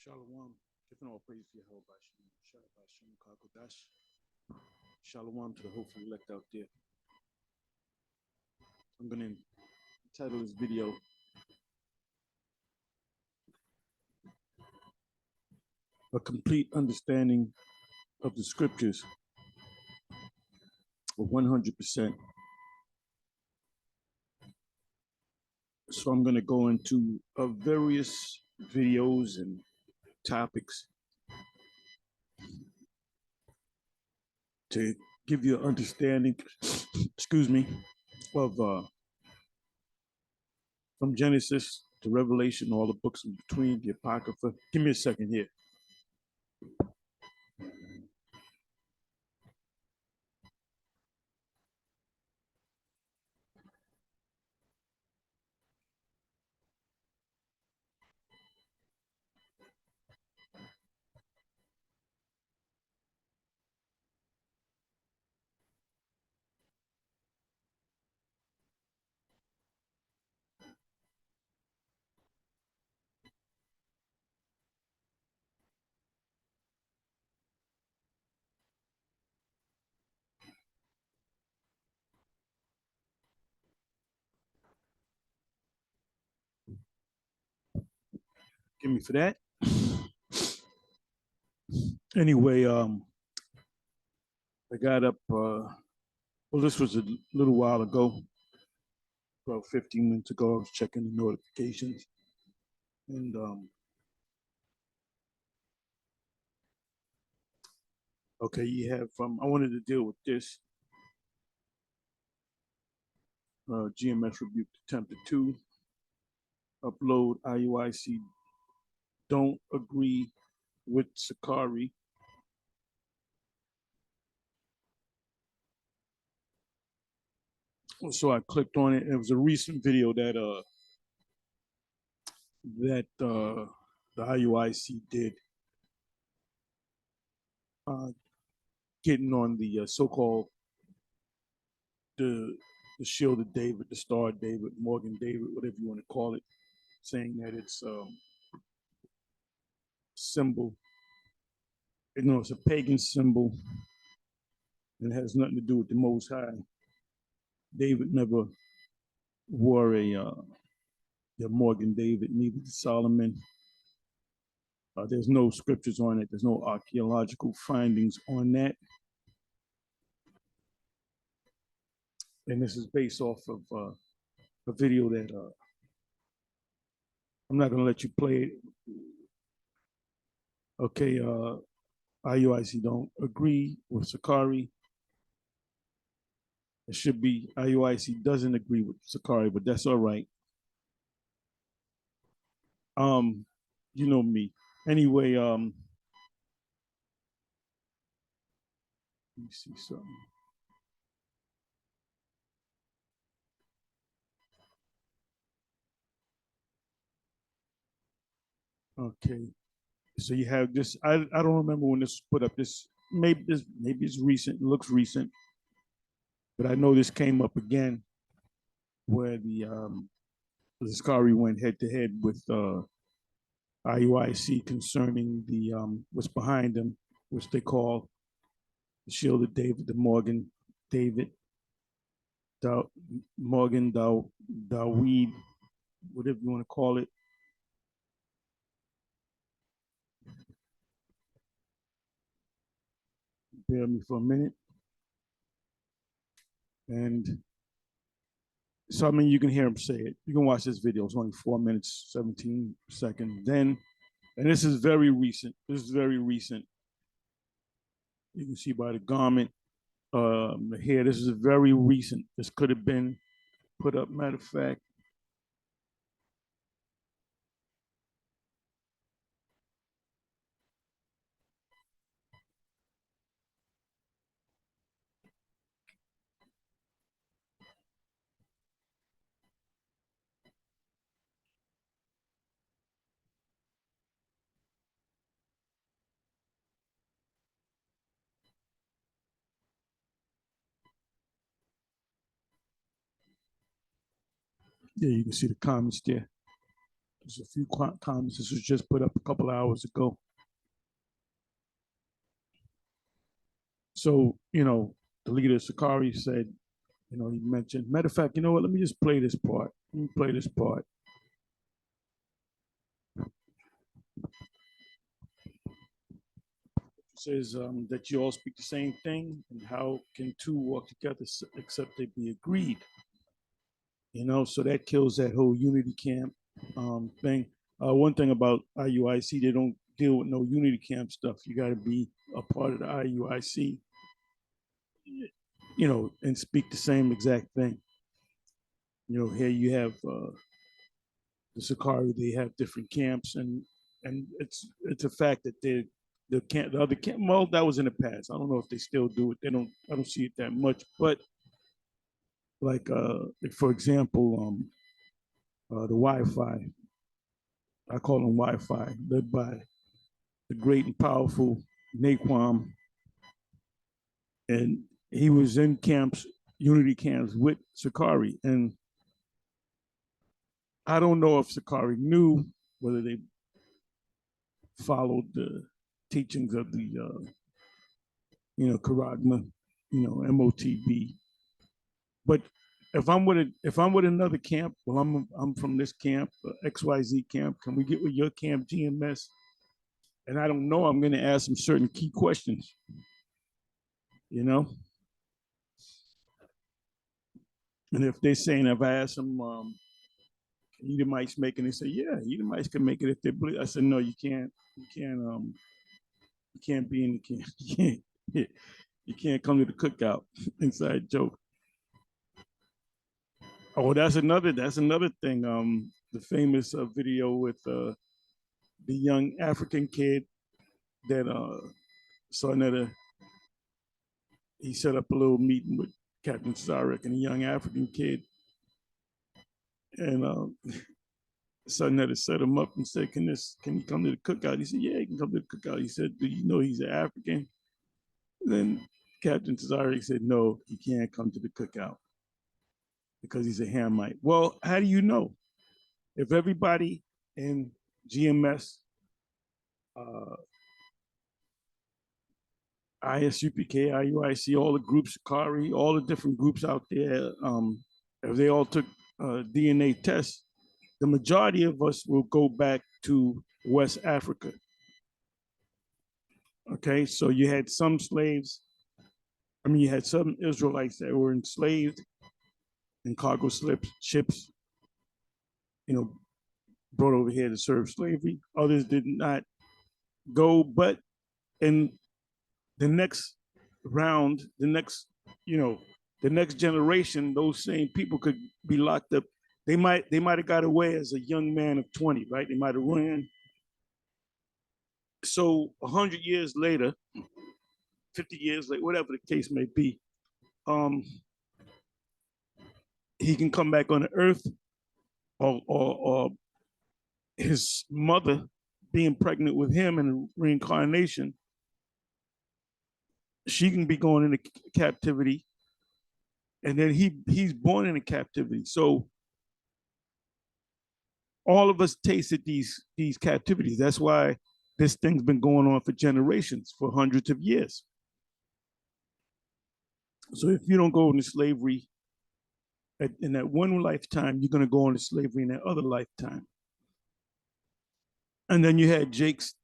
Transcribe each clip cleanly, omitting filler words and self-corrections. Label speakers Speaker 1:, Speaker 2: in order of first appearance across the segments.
Speaker 1: Shalom. Giving all praise to Yahweh Shem. Shalom Shem Kakodash. Shalom to the hopeful elect out there. I'm going to title this video A Complete Understanding of the Scriptures of 100%. So I'm going to go into various videos and topics to give you an understanding, excuse me, of from Genesis to Revelation, all the books in between, the Apocrypha. Give me a second here. Give me for that. Anyway, I got up, well, this was a little while ago, about 15 minutes ago. I was checking the notifications. And okay, you have, I wanted to deal with this. GMS Rebuke Attempted 2. Upload IUIC don't agree with Sakari. So I clicked on it. It was a recent video that the IUIC did, getting on the so-called the Shield of David, the Star of David, Morgan David, whatever you want to call it, saying that it's symbol. You know, it's a pagan symbol and it has nothing to do with the Most High. David never wore a Morgan David, neither did Solomon. There's no scriptures on it. There's no archaeological findings on that. And this is based off of a video that I'm not going to let you play it. Okay, IUIC don't agree with Sakari. It should be IUIC doesn't agree with Sakari, but that's all right. You know me. Anyway, let me see something. Okay, so you have this. I don't remember when this was put up. Maybe it's recent. It looks recent, but I know this came up again, where the Sakari went head to head with IUIC concerning the what's behind them, which they call the Shield of David, the Morgan David, Morgan Daweed, whatever you want to call it. Bear me for a minute. And so, I mean, you can hear him say it. You can watch this video. It's only 4 minutes, 17 seconds. Then, and this is very recent. This is very recent. You can see by the garment, the hair. This is very recent. This could have been put up. Matter of fact, yeah, you can see the comments there. There's a few comments. This was just put up a couple of hours ago. So, the leader, Sakari, said, he mentioned, matter of fact, you know what? Let me just play this part. Let me play this part. It says that you all speak the same thing, and how can two walk together except they be agreed? So that kills that whole unity camp thing. One thing about IUIC, they don't deal with no unity camp stuff. You got to be a part of the IUIC, and speak the same exact thing. Here you have the Sakari. They have different camps, and it's a fact that the other camp. Well, that was in the past. I don't know if they still do it. I don't see it that much. But like for example, the Wi-Fi. I call them Wi-Fi, led by the great and powerful Naquam, and he was in camps, unity camps with Sakari, and I don't know if Sakari knew whether they followed the teachings of the Karagma, MOTB. But if I'm with another camp, well, I'm from this camp, XYZ camp. Can we get with your camp, GMS? And I don't know. I'm going to ask them certain key questions. And if they're saying, if I ask them, Edomites make it, they say, yeah, Edomites can make it if they believe. I said, no, you can't. You can't be in the camp. You can't come to the cookout. Inside joke. Oh, that's another thing. The famous video with the young African kid that Sarnetta, he set up a little meeting with Captain Zarek and a young African kid, and Sarnetta set him up and said, "Can he come to the cookout?" He said, "Yeah, he can come to the cookout." He said, "Do you know he's an African?" And then Captain Zarek said, "No, he can't come to the cookout because he's a Hamite." Well, how do you know? If everybody in GMS, ISUPK, IUIC, all the groups, Sakari, all the different groups out there, if they all took DNA tests, the majority of us will go back to West Africa. Okay, so you had some slaves, you had some Israelites that were enslaved in cargo ships, brought over here to serve slavery. Others did not go, but in the next round, the next generation, those same people could be locked up. They might have got away as a young man of 20, right? They might have ran. So 100 years later, 50 years later, whatever the case may be, he can come back on the earth, or his mother being pregnant with him in reincarnation, she can be going into captivity, and then he's born into captivity. So all of us tasted these captivities. That's why this thing's been going on for generations, for hundreds of years. So if you don't go into slavery in that one lifetime, you're going to go into slavery in that other lifetime. And then you had Jakes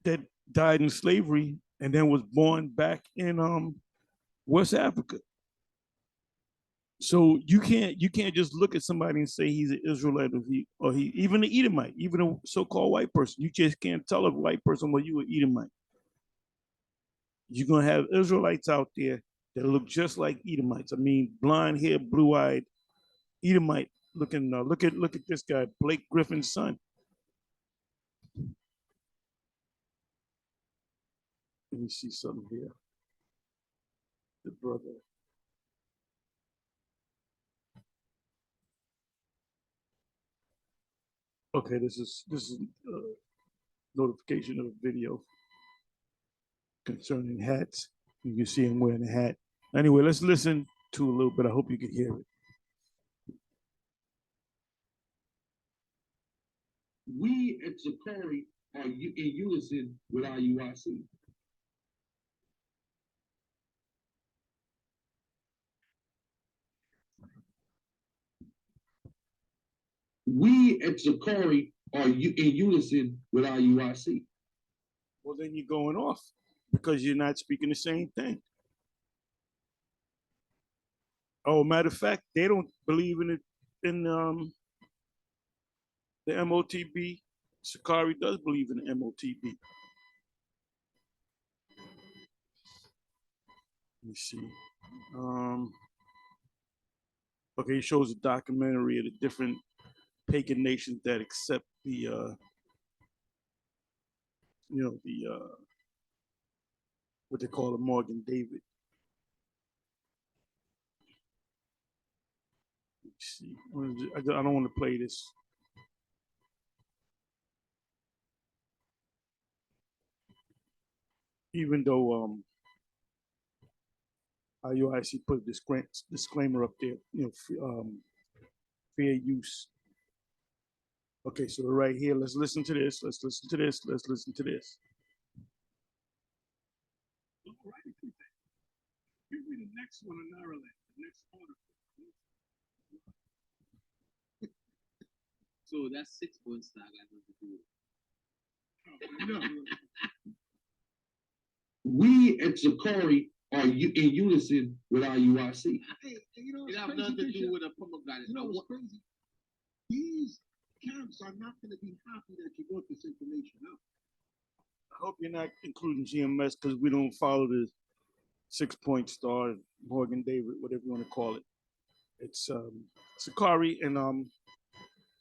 Speaker 1: that died in slavery and then was born back in West Africa. So you can't just look at somebody and say he's an Israelite or he even an Edomite, even a so-called white person. You just can't tell a white person, well, you an Edomite. You're gonna have Israelites out there that look just like Edomites. Blonde hair, blue-eyed, Edomite looking. Look at this guy, Blake Griffin's son. Let me see something here. The brother. Okay, this is notification of a video concerning hats. You can see him wearing a hat. Anyway, let's listen to a little bit. I hope you can hear it.
Speaker 2: We at Sakari are in unison with IUIC. We at Sakari are in unison with IUIC.
Speaker 1: Well, then you're going off because you're not speaking the same thing. Oh, matter of fact, they don't believe in it in the MOTB. Sakari does believe in the MOTB. Let me see. Okay, it shows a documentary of the different pagan nations that accept the, what they call the Morgan David. Let's see. I don't want to play this. Even though IUIC put a disclaimer up there, fair use. Okay, so right here, let's listen to this. Let's listen to this. Let's listen to this. All right, give me the next one in Ireland. The next article.
Speaker 3: So that's 6 points that I got to do.
Speaker 2: No. We at Sakari are in unison with IUIC.
Speaker 3: Hey, it have nothing to do with a pomegranate.
Speaker 2: You know what's crazy? These camps are not going to be happy that you brought this information out.
Speaker 1: I hope you're not including GMS because we don't follow the 6-point star, Morgan David, whatever you want to call it. It's Sakari and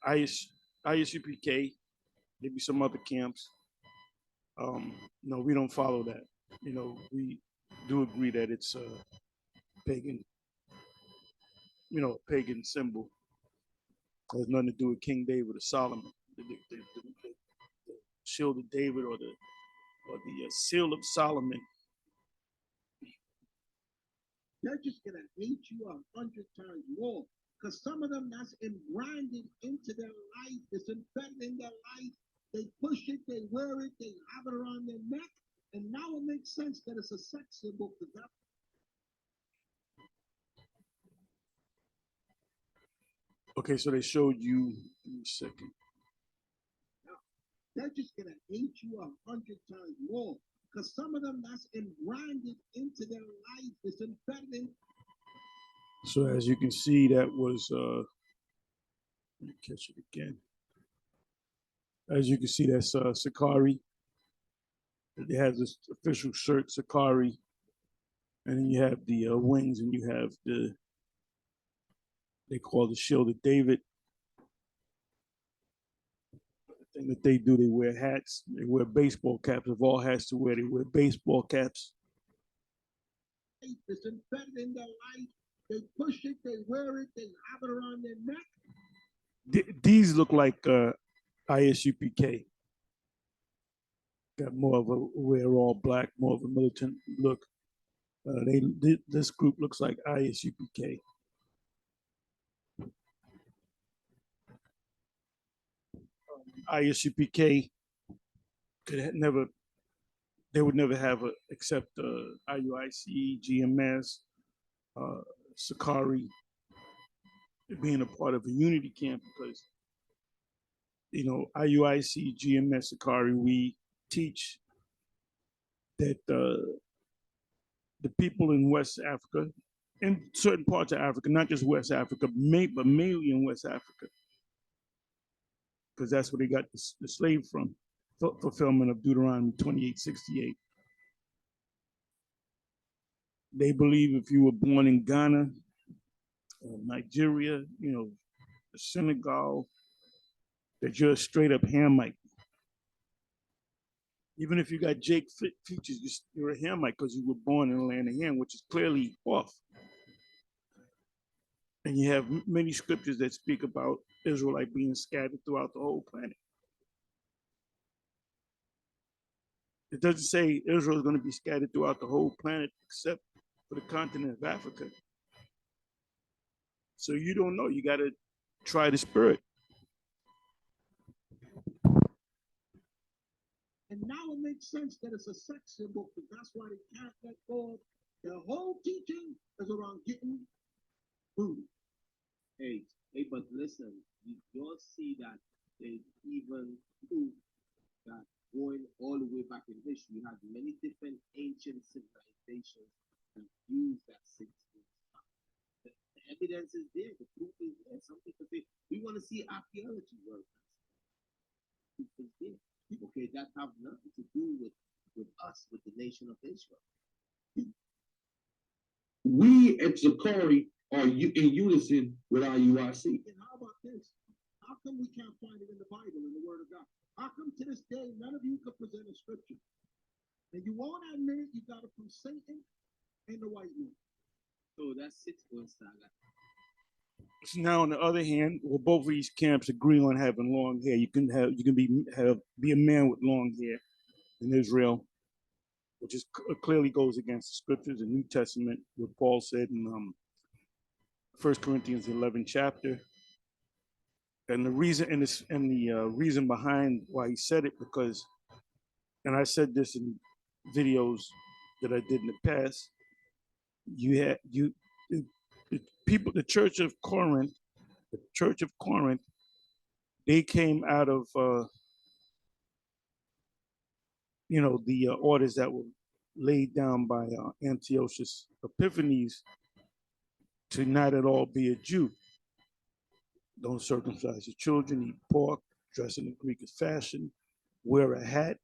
Speaker 1: ISUPK, maybe some other camps. No, we don't follow that. We do agree that it's a pagan, pagan symbol. It has nothing to do with King David or Solomon. The shield of David or the seal of Solomon.
Speaker 2: They're just gonna hate you 100 times more. Because some of them that's embranded into their life, it's embedded in their life. They push it, they wear it, they have it around their neck, and now it makes sense that it's a sex symbol for them.
Speaker 1: Okay, so they showed you in a second.
Speaker 2: They're just gonna hate you 100 times more. Because some of them that's embranded into their life, it's embedded in.
Speaker 1: So as you can see, that was let me catch it again. As you can see, that's Sakari. It has this official shirt, Sakari, and then you have the wings, and you have they call the shield of David. The thing that they do, they wear hats, they wear baseball caps. Of all hats to wear, they wear baseball caps.
Speaker 2: It's embedded in their life. They push it, they wear it, they have it around their neck.
Speaker 1: These look like ISUPK. Got more of a wear all black, more of a militant look. This group looks like ISUPK. ISUPK they would never have except IUIC, GMS, Sakari being a part of a unity camp because IUIC, GMS, Sakari, we teach that the people in West Africa, in certain parts of Africa, not just West Africa, but mainly in West Africa, because that's where they got the slave from, fulfillment of Deuteronomy 28:68. They believe if you were born in Ghana, Nigeria, Senegal, that you're a straight up Hamite. Even if you got Jake features, you're a Hamite because you were born in the land of Ham, which is clearly off. And you have many scriptures that speak about Israelite being scattered throughout the whole planet. It doesn't say Israel is going to be scattered throughout the whole planet except for the continent of Africa. So you don't know. You got to try the spirit.
Speaker 2: And now it makes sense that it's a sex symbol because that's why they can't let go of the whole teaching is around getting food.
Speaker 3: Hey, but listen, you'll see that there's even proof that going all the way back in history, you have many different ancient civilizations that use that 6 foot. The evidence is there, the proof is there. Some people say we want to see archaeology. Well, proof is there. Okay, that have nothing to do with us, with the nation of Israel.
Speaker 4: We at Zakari are in unison with IUIC.
Speaker 2: And how about this? How come we can't find it in the Bible, in the Word of God? How come to this day none of you could present a scripture? And you won't admit it, you got it from Satan and the white man.
Speaker 3: So that's 6 foot saga.
Speaker 1: So now, on the other hand, well, both of these camps agree on having long hair. You can be a man with long hair in Israel, which is clearly goes against the scriptures, the New Testament, what Paul said in 1 Corinthians 11 chapter. And the reason reason behind why he said it, because, and I said this in videos that I did in the past, people, the Church of Corinth, they came out of the orders that were laid down by Antiochus Epiphanes to not at all be a Jew. Don't circumcise your children, eat pork, dress in the Greek fashion, wear a hat.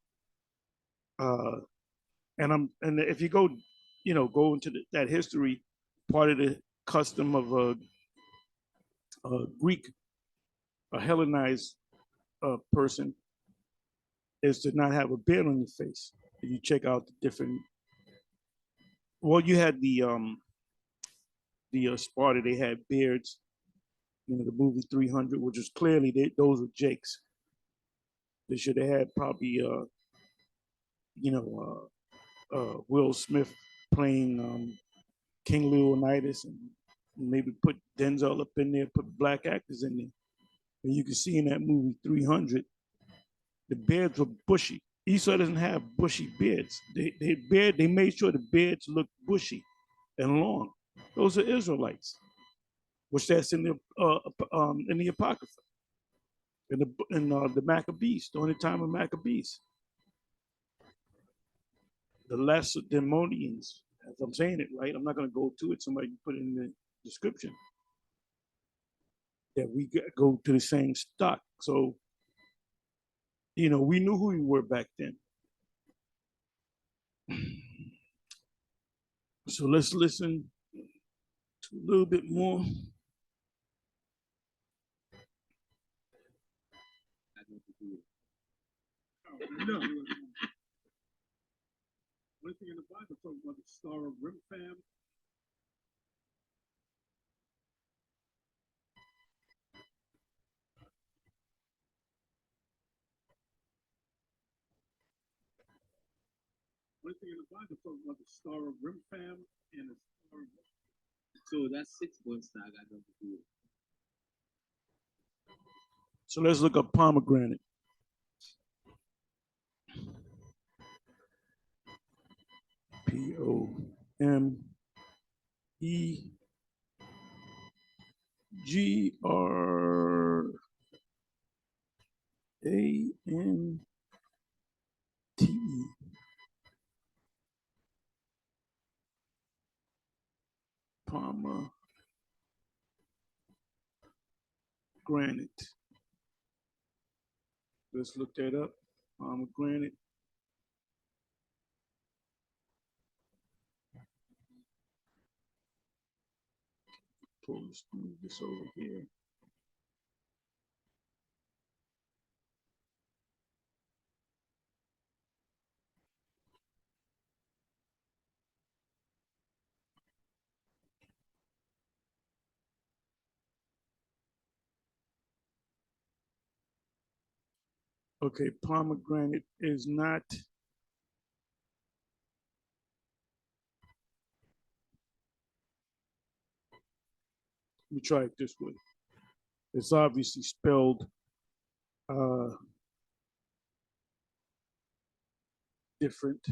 Speaker 1: And if you go into that history, part of the custom of a Greek, a Hellenized person, is to not have a beard on your face. If you check out the different, well, you had the Sparta, they had beards. The movie 300, which was clearly those were Jakes. They should have had probably Will Smith playing King Leonidas, and maybe put Denzel up in there, put black actors in there. And you can see in that movie 300, the beards were bushy. Esau doesn't have bushy beards. They made sure the beards looked bushy and long. Those are Israelites, which that's in the Apocrypha, in the Maccabees, during the time of Maccabees. The Lacedaemonians, if I'm saying it right, I'm not going to go to it. Somebody put it in the description that we go to the same stock. So, we knew who we were back then. So let's listen to a little bit more.
Speaker 2: No. One thing in the Bible talks about the star of Remphan. One thing in the Bible talks about the star of Remphan and the star of.
Speaker 3: So that's 6 foot saga. I don't do it.
Speaker 1: So let's look up pomegranate. POMEGRANTE. Pomegranate. Let's look that up. Pomegranate. Let's move this over here. Okay, pomegranate is not. Let me try it this way. It's obviously spelled different.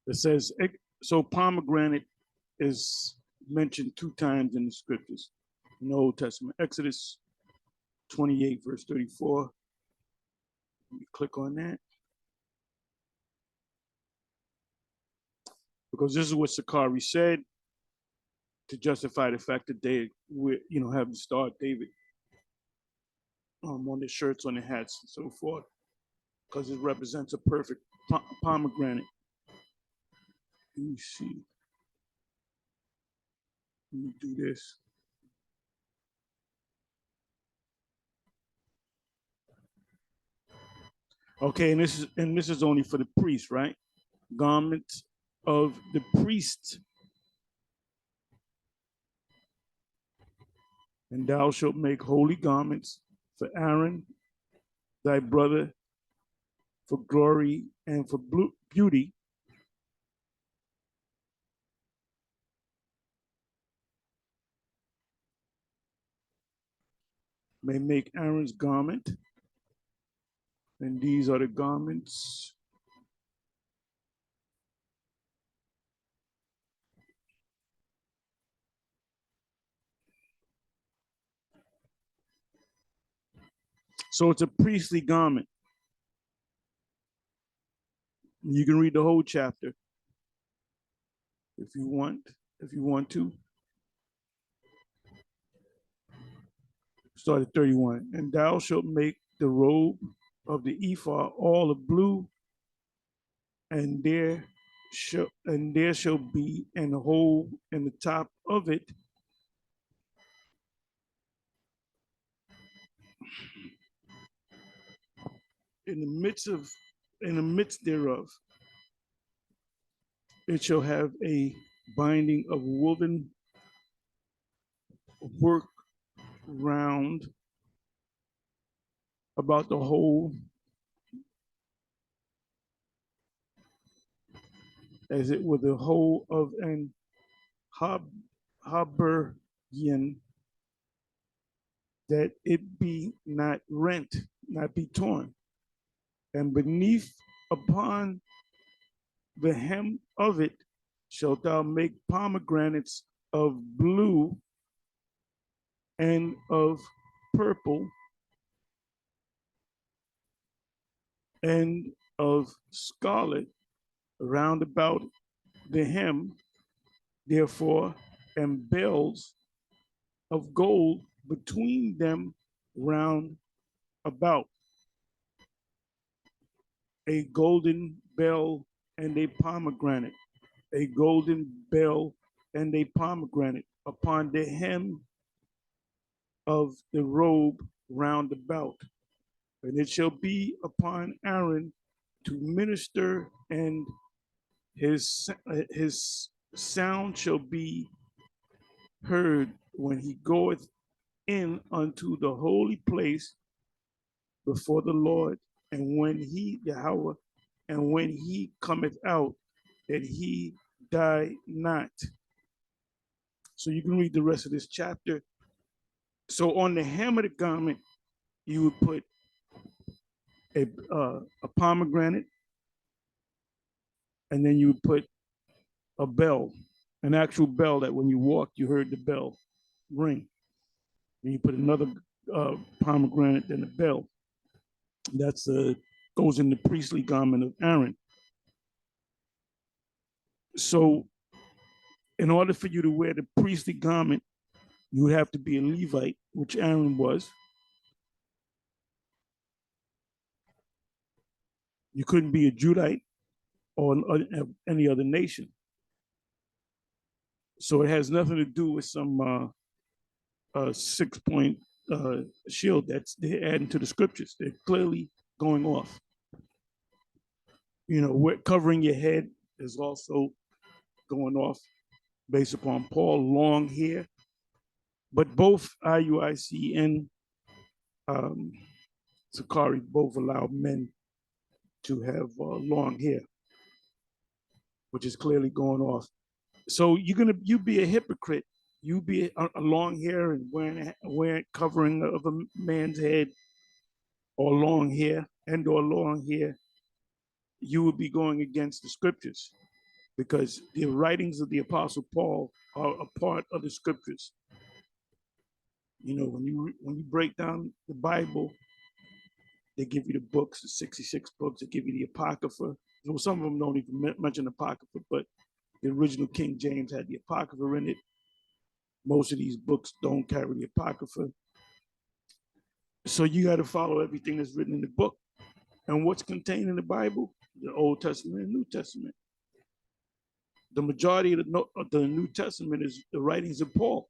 Speaker 1: It says, so pomegranate is mentioned 2 times in the scriptures in the Old Testament. Exodus 28, verse 34. Let me click on that. Because this is what Sakari said to justify the fact that they were, have the Star of David on their shirts, on their hats, and so forth, because it represents a perfect pomegranate. Let me see. Let me do this. Okay, and this is only for the priest, right? Garments of the priest. And thou shalt make holy garments for Aaron, thy brother, for glory and for beauty. May make Aaron's garment. And these are the garments. So it's a priestly garment. You can read the whole chapter if you want to. Start at 31. And thou shalt make the robe of the ephod all of blue, and there shall be an hole in the top of it, in the midst thereof. It shall have a binding of woven work round about the whole, as it were the whole of an habergeon, that it be not rent, not be torn. And beneath upon the hem of it shalt thou make pomegranates of blue and of purple and of scarlet round about the hem, therefore, and bells of gold between them round about. A golden bell and a pomegranate, a golden bell and a pomegranate upon the hem of the robe round about. And it shall be upon Aaron to minister, and his sound shall be heard when he goeth in unto the holy place before the Lord, and when he, Yahweh, and when he cometh out, that he die not. So you can read the rest of this chapter. So on the hem of the garment, you would put a pomegranate, and then you would put a bell, an actual bell that when you walked, you heard the bell ring. And you put another pomegranate, then a bell. That's goes in the priestly garment of Aaron. So in order for you to wear the priestly garment, you would have to be a Levite, which Aaron was. You couldn't be a Judite or any other nation. So it has nothing to do with some 6-point shield that's they're adding to the scriptures. They're clearly going off. Covering your head is also going off based upon Paul, long hair. But both IUIC and Sakari both allow men to have long hair, which is clearly going off So you be a hypocrite. You be a long hair and wearing covering of a man's head, or long hair or long hair. You would be going against the scriptures, because the writings of the Apostle Paul are a part of the scriptures. You know, when you break down the Bible, they give you the books, the 66 books. They give you the Apocrypha. So some of them don't even mention Apocrypha, but the original King James had the Apocrypha in it. Most of these books don't carry the Apocrypha. So you got to follow everything that's written in the book. And what's contained in the Bible? The Old Testament and New Testament. The majority of the New Testament is the writings of Paul.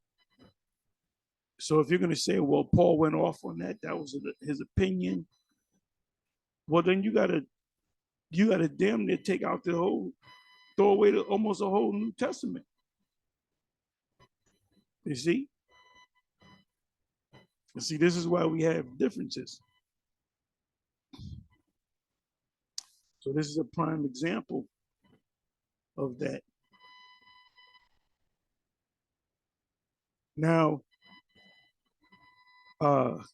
Speaker 1: So if you're going to say, well, Paul went off on that, that was his opinion, well, then you gotta damn near take out the whole, throw away almost a whole New Testament. You see? See, this is why we have differences. So this is a prime example of that. Now, because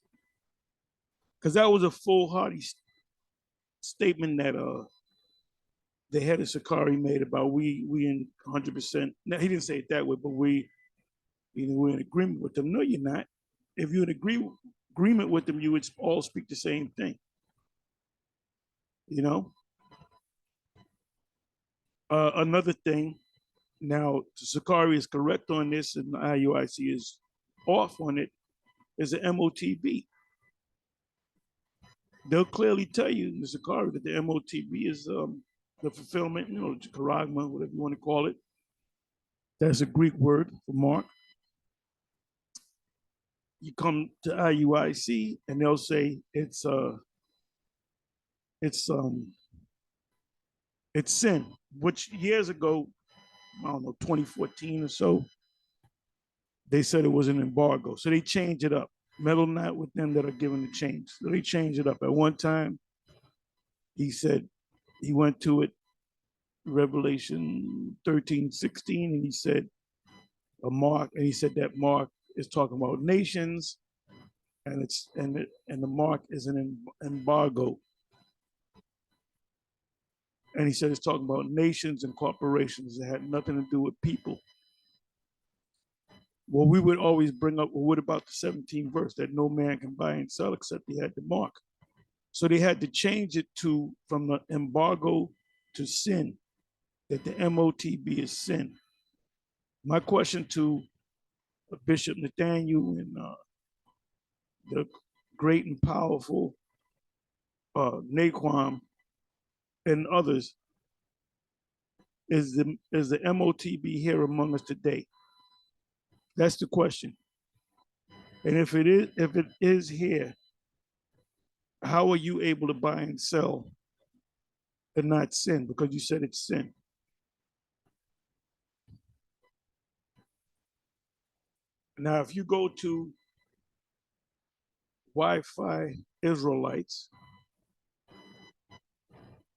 Speaker 1: that was a foolhardy statement that the head of Sakari made about we in 100%. Now he didn't say it that way, but we're in agreement with them. No, you're not. If you're in agreement with them, you would all speak the same thing. You know. Another thing. Now, Sakari is correct on this, and the IUIC is off on it. Is the MOTB. They'll clearly tell you, Mr. Sakari, that the MOTB is the fulfillment, charagma, whatever you want to call it. That's a Greek word for mark. You come to IUIC and they'll say it's sin, which years ago, I don't know, 2014 or so, they said it was an embargo. So they changed it up. Meddle not with them that are given the change. So they changed it up. At one time, he said he went to it, Revelation 13:16, and he said a mark, and he said that mark is talking about nations, and the mark is an embargo. And he said it's talking about nations and corporations. It had nothing to do with people. Well, we would always bring up, well, what about the 17th verse that no man can buy and sell except he had the mark? So they had to change it from the embargo to sin, that the MOTB is sin. My question to Bishop Nathaniel and the great and powerful Naquan and others, is the MOTB here among us today? That's the question. And if it is here, how are you able to buy and sell and not sin? Because you said it's sin. Now, if you go to Wi-Fi Israelites,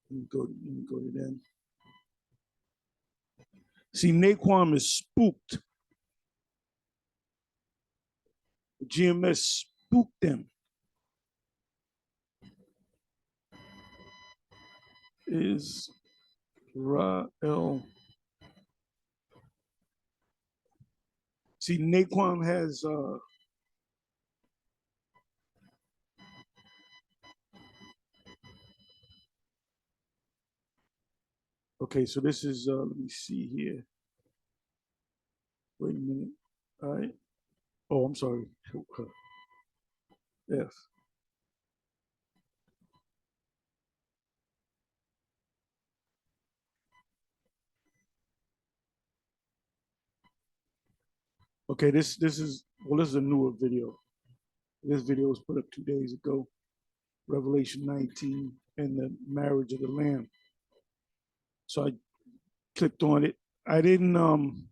Speaker 1: let me go to them. See, Naquan is spooked. GMS spooked them. Israel. See, Naquan has okay, so this is let me see here. Wait a minute. All right. Oh, I'm sorry. F. Okay, this is a newer video. This video was put up 2 days ago. Revelation 19 and the marriage of the Lamb. So I clicked on it. I didn't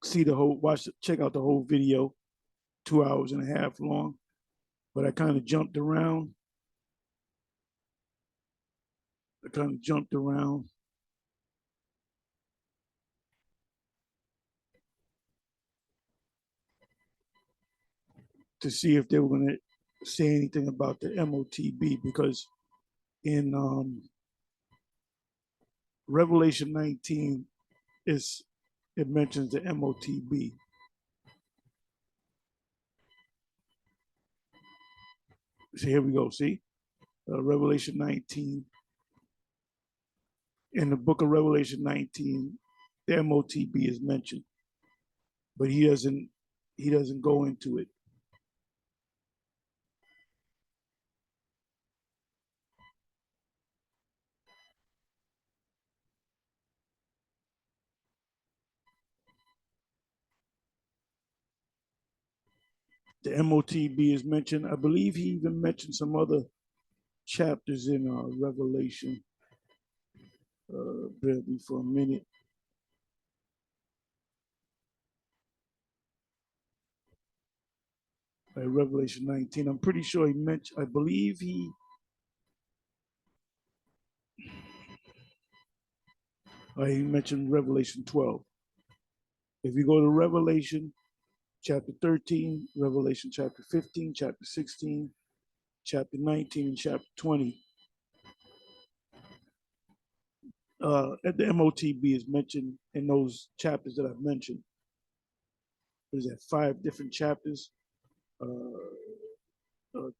Speaker 1: see the whole check out the whole video, 2 hours and a half long, but I kind of jumped around. to see if they were going to say anything about the MOTB, because in Revelation 19 it mentions the MOTB. So here we go. See, Revelation 19. In the book of Revelation 19, the MOTB is mentioned, but he doesn't go into it. The MOTB is mentioned. I believe he even mentioned some other chapters in Revelation. Bear with me for a minute. Revelation 19. I'm pretty sure he mentioned, I believe he mentioned Revelation 12. If you go to Revelation chapter 13, Revelation chapter 15, chapter 16, chapter 19, and chapter 20, at the MOTB is mentioned in those chapters that I've mentioned. There's 5 different chapters,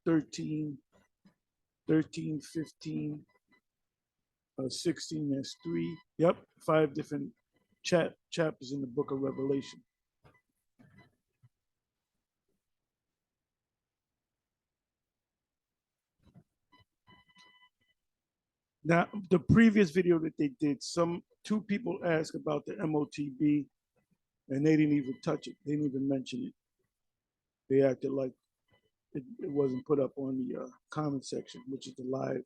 Speaker 1: 13, 15, 16, that's 3. Yep, 5 different chapters in the book of Revelation. Now, the previous video that they did, 2 people asked about the MOTB, and they didn't even touch it. They didn't even mention it. They acted like it wasn't put up on the comment section, which is the live.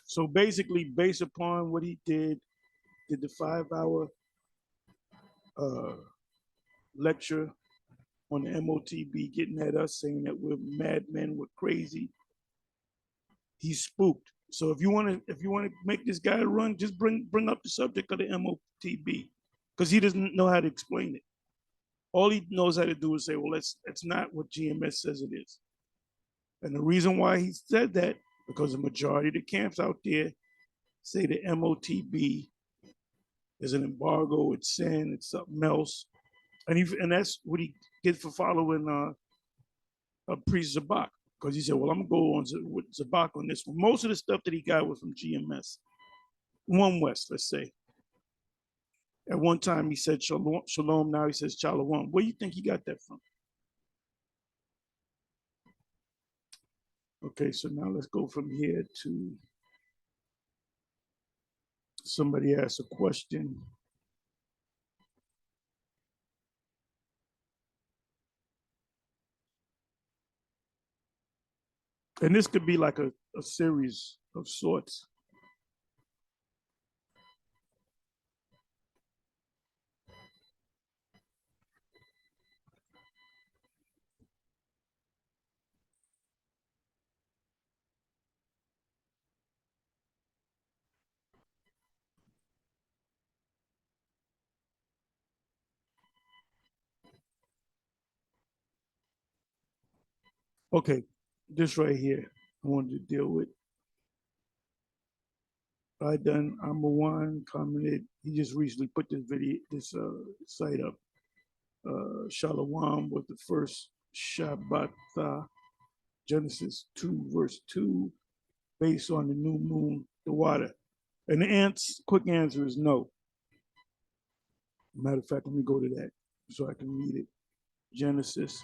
Speaker 1: So basically, based upon what he did the 5-hour lecture on the MOTB, getting at us, saying that we're madmen, we're crazy. He's spooked. So if you want to make this guy run, just bring up the subject of the MOTB, because he doesn't know how to explain it. All he knows how to do is say, well, that's not what GMS says it is. And the reason why he said that, because the majority of the camps out there say the MOTB is an embargo, it's sin, it's something else. And that's what he gets for following Priest Zabak. Because he said, well, I'm going to go on with Zabak on this one. Most of the stuff that he got was from GMS. One West, let's say. At one time he said shalom, now he says shalom. Where do you think he got that from? Okay, so now let's go from here to somebody asked a question. And this could be like a series of sorts. Okay, this right here, I wanted to deal with. I'm a one commented. He just recently put this site up. Shalom was the first Shabbat, Genesis 2, verse 2, based on the new moon, the water. And the quick answer is no. Matter of fact, let me go to that so I can read it. Genesis.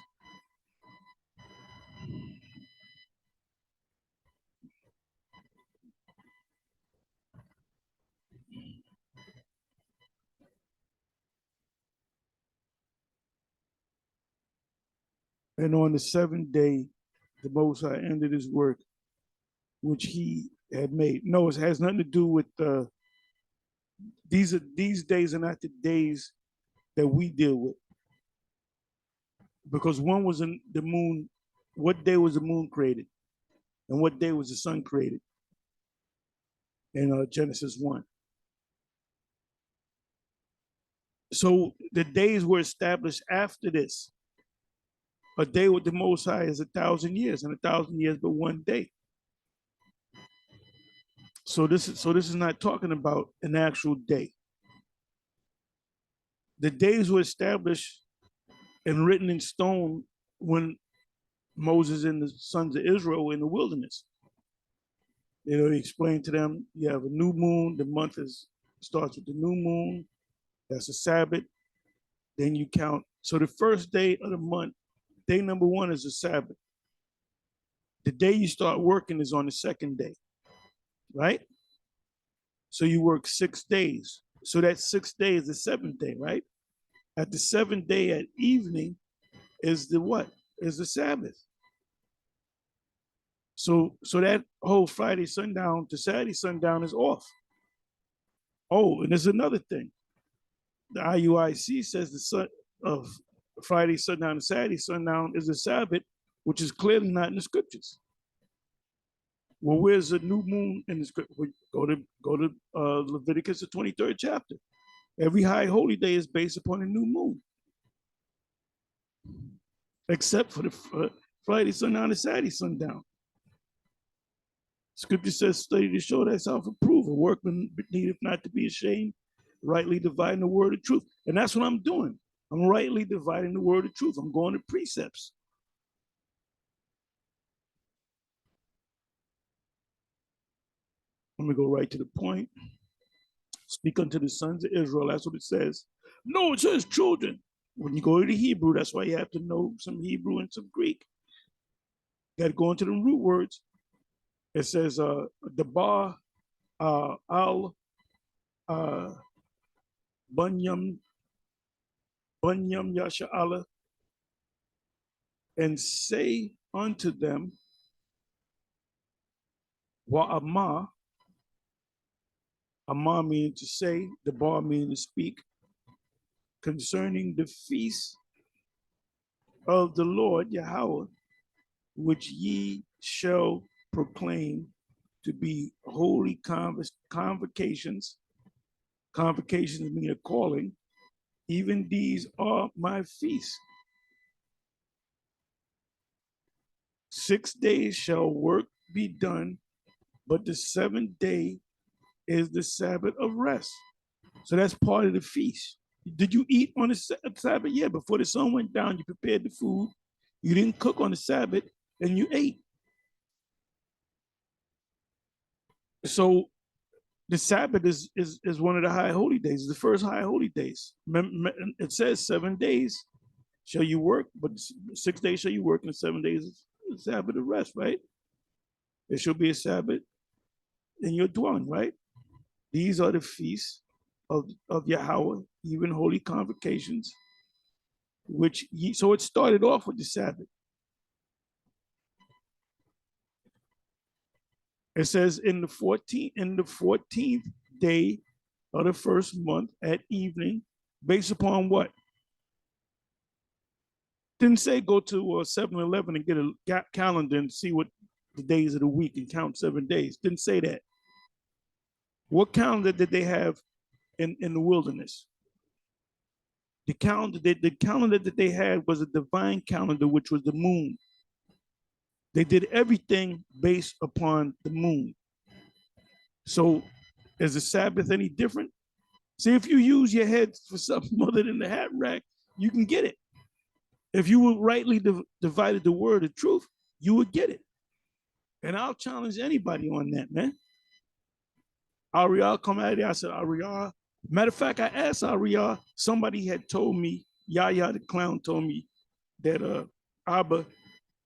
Speaker 1: And on the 7th day, the Most High ended his work, which he had made. No, it has nothing to do with these days are not the days that we deal with. Because one was in the moon. What day was the moon created? And what day was the sun created? In Genesis 1. So the days were established after this. A day with the Most High is 1,000 years, and 1,000 years but one day. So this is not talking about an actual day. The days were established and written in stone when Moses and the sons of Israel were in the wilderness. You know, he explained to them, you have a new moon, the month starts with the new moon, that's a Sabbath, then you count. So the first day of the month, day number 1 is a Sabbath. The day you start working is on the second day, right? So you work 6 days. So that 6th day is the 7th day, right? At the 7th day at evening is the what? Is the Sabbath. So that whole Friday sundown to Saturday sundown is off. Oh, and there's another thing. The IUIC says the sun of Friday sundown to Saturday sundown is a Sabbath, which is clearly not in the scriptures. Well, where's the new moon in the script? Go to Leviticus, the 23rd chapter. Every high holy day is based upon a new moon, except for the Friday sundown to Saturday sundown. Scripture says, study to show thyself approved, a workman needeth not to be ashamed, rightly dividing the word of truth. And that's what I'm doing. I'm rightly dividing the word of truth. I'm going to precepts. Let me go right to the point. Speak unto the sons of Israel. That's what it says. No, it says children. When you go to the Hebrew, that's why you have to know some Hebrew and some Greek. You got to go into the root words. It says Dabar al Bunyam Yasha'ala, and say unto them, Wa'amah, Amah means to say, Dabar means to speak, concerning the feast of the Lord Yahweh, which ye shall proclaim to be holy convocations. Convocations mean a calling. Even these are my feasts. 6 days shall work be done, but the 7th day is the Sabbath of rest. So that's part of the feast. Did you eat on the Sabbath? Yeah, before the sun went down, you prepared the food. You didn't cook on the Sabbath, and you ate. So the Sabbath is one of the high holy days, the first high holy days. It says 7 days shall you work, but 6 days shall you work, and 7 days is the Sabbath of rest, right? There shall be a Sabbath in your dwelling, right? These are the feasts of Yahweh, even holy convocations, so it started off with the Sabbath. It says in the 14th day of the first month at evening, based upon what? Didn't say go to 7-Eleven and get a calendar and see what the days of the week and count 7 days. Didn't say that. What calendar did they have in the wilderness? The calendar that they had was a divine calendar, which was the moon. They did everything based upon the moon. So is the Sabbath any different? See, if you use your head for something other than the hat rack, you can get it. If you would rightly divided the word of truth, you would get it. And I'll challenge anybody on that, man. Ariel come out there. I said, Ariel. Matter of fact, I asked Ariel, somebody had told me, Yahya the clown told me that Abba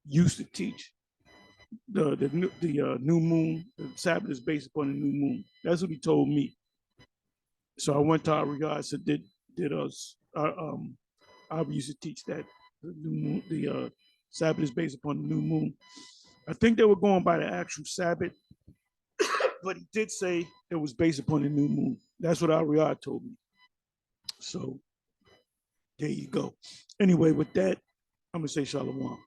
Speaker 1: used to teach the new moon, the Sabbath is based upon the new moon. That's what he told me. So I went to Ariel. I said, did Abba used to teach that the Sabbath is based upon the new moon? I think they were going by the actual Sabbath, but he did say it was based upon the new moon. That's what Ariel told me. So there you go. Anyway, with that, I'm gonna say shalom.